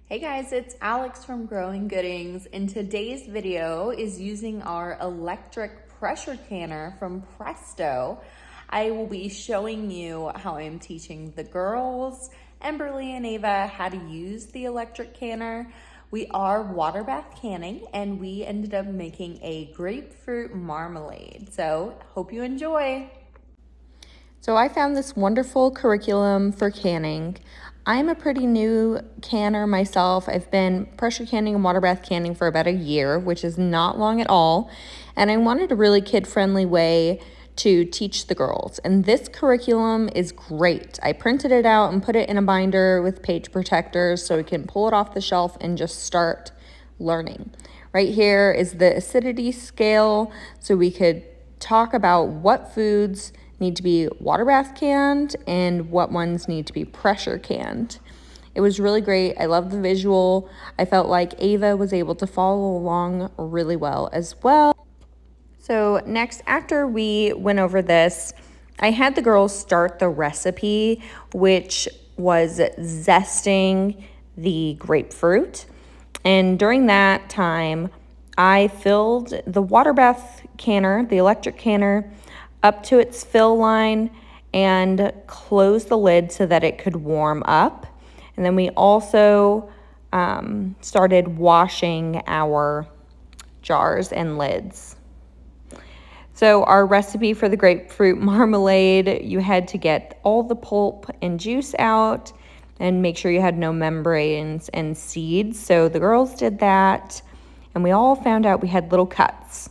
Hey guys, it's Alex from Growing Goodings, and today's video is using our electric pressure canner from Presto. I will be showing you how I'm teaching the girls, Emberly and Ava, how to use the electric canner. We are water bath canning, and we ended up making a grapefruit marmalade. So, hope you enjoy. So I found this wonderful curriculum for canning. I'm a pretty new canner myself. I've been pressure canning and water bath canning for about a year, which is not long at all. And I wanted a really kid-friendly way to teach the girls. And this curriculum is great. I printed it out and put it in a binder with page protectors so we can pull it off the shelf and just start learning. Right here is the acidity scale, so we could talk about what foods need to be water bath canned and what ones need to be pressure canned. It was really great. I love the visual. I felt like Ava was able to follow along really well as well. So next, after we went over this, I had the girls start the recipe, which was zesting the grapefruit. And during that time, I filled the water bath canner, the electric canner, up to its fill line and closed the lid so that it could warm up. And then we also started washing our jars and lids. So our recipe for the grapefruit marmalade, you had to get all the pulp and juice out and make sure you had no membranes and seeds. So the girls did that, and we all found out we had little cuts.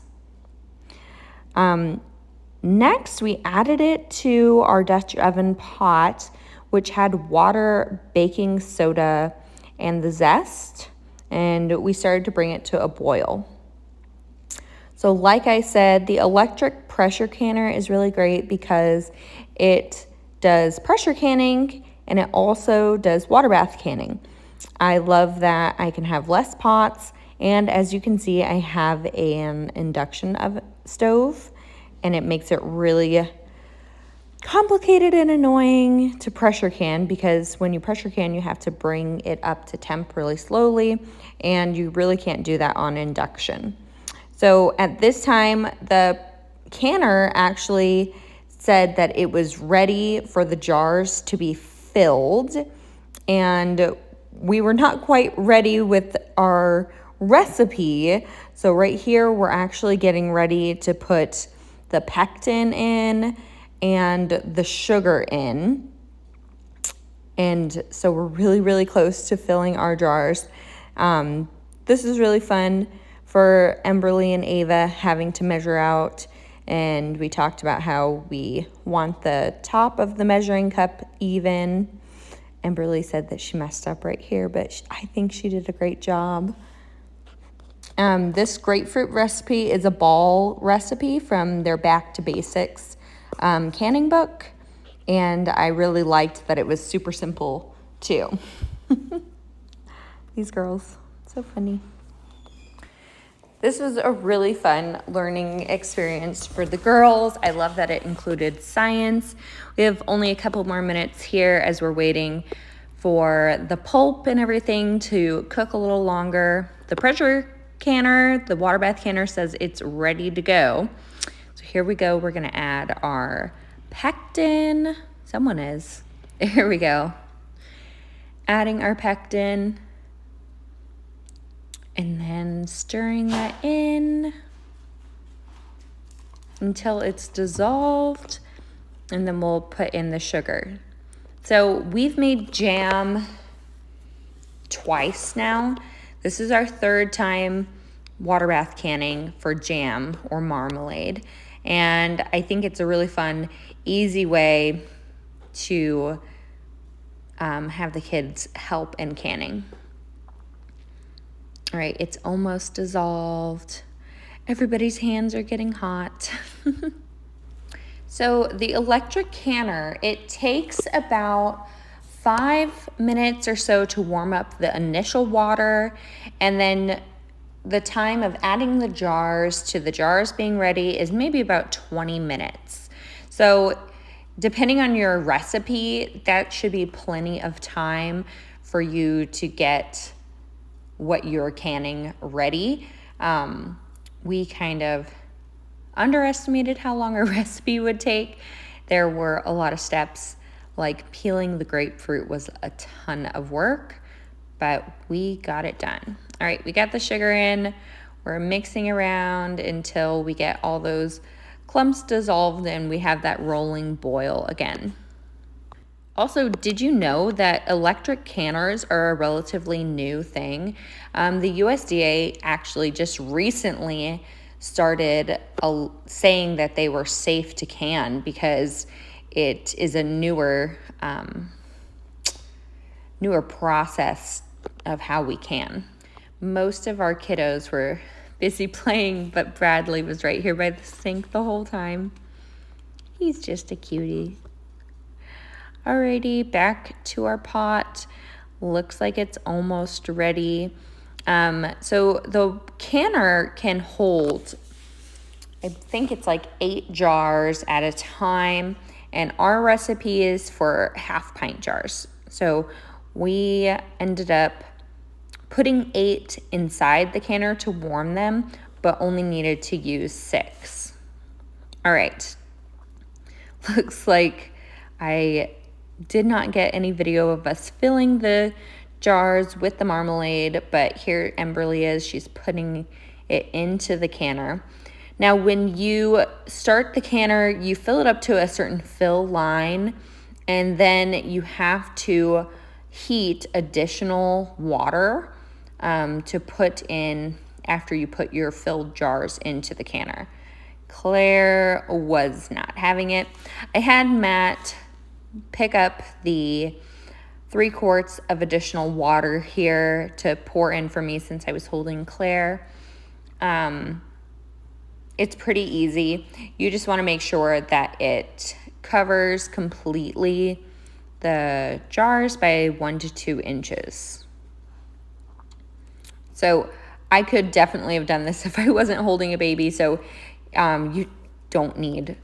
Next, we added it to our Dutch oven pot, which had water, baking soda, and the zest, and we started to bring it to a boil. So like I said, the electric pressure canner is really great because it does pressure canning and it also does water bath canning. I love that I can have less pots, and as you can see, I have an induction stove, and it makes it really complicated and annoying to pressure can, because when you pressure can, you have to bring it up to temp really slowly, and you really can't do that on induction. So at this time, the canner actually said that it was ready for the jars to be filled, and we were not quite ready with our recipe. So right here, we're actually getting ready to put the pectin in and the sugar in. And so we're really, really close to filling our jars. This is really fun for Emberly and Ava having to measure out. And we talked about how we want the top of the measuring cup even. Emberly said that she messed up right here, but I think she did a great job. This grapefruit recipe is a ball recipe from their Back to Basics canning book, and I really liked that it was super simple too. These girls, so funny. This was a really fun learning experience for the girls. I love that it included science. We have only a couple more minutes here as we're waiting for the pulp and everything to cook a little longer. The pressure canner, the water bath canner, says it's ready to go. So here we go. We're going to add our pectin. Someone is. Here we go. Adding our pectin. And then stirring that in until it's dissolved. And then we'll put in the sugar. So we've made jam twice now. This is our third time water bath canning for jam or marmalade. And I think it's a really fun, easy way to have the kids help in canning. All right, it's almost dissolved. Everybody's hands are getting hot. So the electric canner, it takes about 5 minutes or so to warm up the initial water, and then the time of adding the jars to the jars being ready is maybe about 20 minutes. So depending on your recipe, that should be plenty of time for you to get what you're canning ready. We kind of underestimated how long a recipe would take. There were a lot of steps, like peeling the grapefruit was a ton of work, but we got it done. All right, we got the sugar in. We're mixing around until we get all those clumps dissolved and we have that rolling boil again. Also, did you know that electric canners are a relatively new thing? The USDA actually just recently started saying that they were safe to can because it is a newer process of how we can. Most of our kiddos were busy playing, but Bradley was right here by the sink the whole time. He's just a cutie. Alrighty, back to our pot. Looks like it's almost ready. So the canner can hold, I think it's like 8 jars at a time, and our recipe is for 1/2 pint jars. So we ended up putting 8 inside the canner to warm them, but only needed to use 6. All right, looks like I did not get any video of us filling the jars with the marmalade, but here Emberly is. She's putting it into the canner. Now, when you start the canner, you fill it up to a certain fill line, and then you have to heat additional water to put in after you put your filled jars into the canner. Claire was not having it. I had Matt pick up the 3 quarts of additional water here to pour in for me since I was holding Claire. It's pretty easy. You just want to make sure that it covers completely the jars by 1 to 2 inches. So I could definitely have done this if I wasn't holding a baby. So you don't need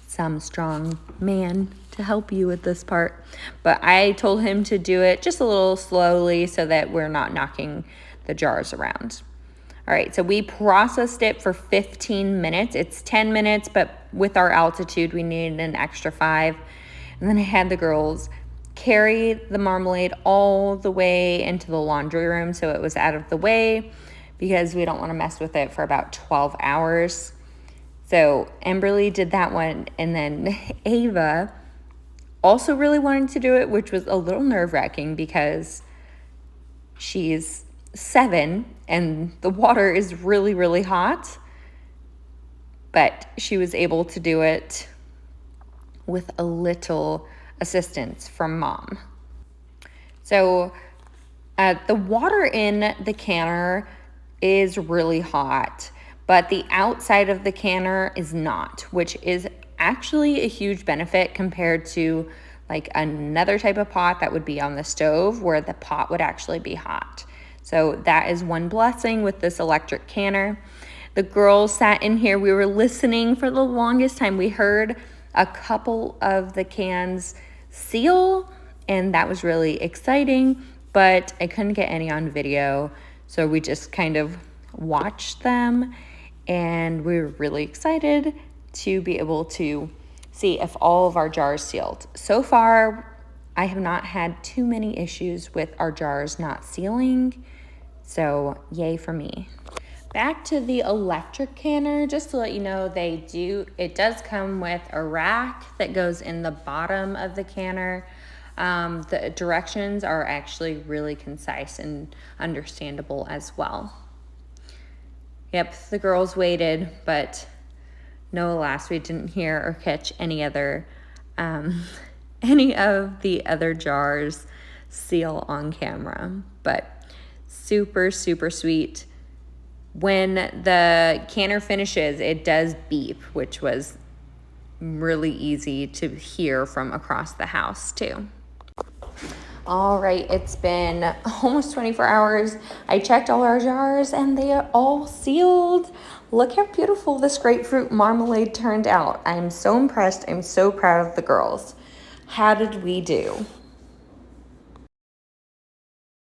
some strong man to help you with this part. But I told him to do it just a little slowly so that we're not knocking the jars around. All right, so we processed it for 15 minutes. It's 10 minutes, but with our altitude, we needed an extra 5. And then I had the girls carry the marmalade all the way into the laundry room so it was out of the way because we don't want to mess with it for about 12 hours. So Emberly did that one, and then Ava also really wanted to do it, which was a little nerve-wracking because she's 7 and the water is really, really hot. But she was able to do it with a little assistance from Mom. So the water in the canner is really hot, but the outside of the canner is not, which is actually a huge benefit compared to like another type of pot that would be on the stove where the pot would actually be hot. So that is one blessing with this electric canner. The girls sat in here. We were listening for the longest time. We heard a couple of the cans seal, and that was really exciting, but I couldn't get any on video. So we just kind of watched them, and we were really excited to be able to see if all of our jars sealed. So far, I have not had too many issues with our jars not sealing, so yay for me. Back to the electric canner, just to let you know, it does come with a rack that goes in the bottom of the canner. The directions are actually really concise and understandable as well. Yep, the girls waited, but no, alas, we didn't hear or catch any of the other jars seal on camera, but super, super sweet. When the canner finishes, it does beep, which was really easy to hear from across the house too. All right, it's been almost 24 hours. I checked all our jars and they are all sealed. Look how beautiful this grapefruit marmalade turned out. I'm so impressed. I'm so proud of the girls. How did we do?